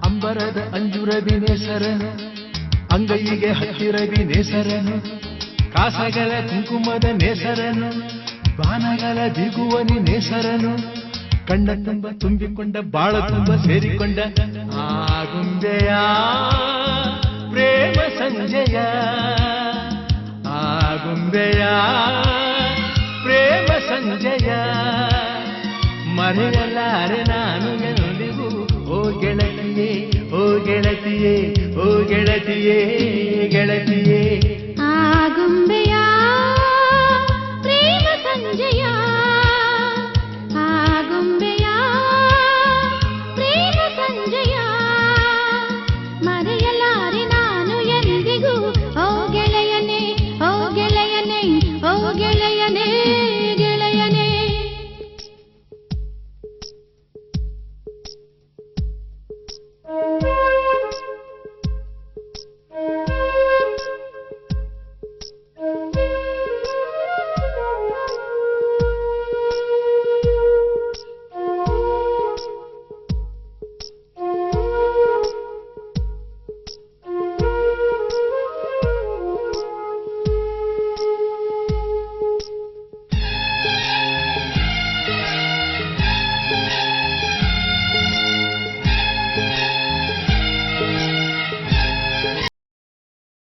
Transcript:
ಅಂಬರದ ಅಂಜುರವಿ ನೇಸರನು, ಅಂಗೈಗೆ ಹತ್ತಿರವಿ ನೇಸರನು, ಕಾಸಗಲ ಕುಂಕುಮದ ನೇಸರನು, ಬಾನಗಲ ದಿಗುವನಿ ನೇಸರನು, ಕಣ್ಣ ತುಂಬ ತುಂಬಿಕೊಂಡ ಬಾಳ ತುಂಬ ಸೇರಿಕೊಂಡ ಆಗುಂಬೆಯ ಪ್ರೇಮ ಸಂಜಯ, ಆಗುಂಬೆಯ ಪ್ರೇಮ ಸಂಜಯ, ಮರೆಯಲಾರೆ ನಾನು ಎಂದಿಗೂ ಓ ಗೆಳತಿಯೇ, ಓ ಗೆಳತಿಯೇ, ಓ ಗೆಳತಿಯೇ, ಗೆಳತಿಯೇ.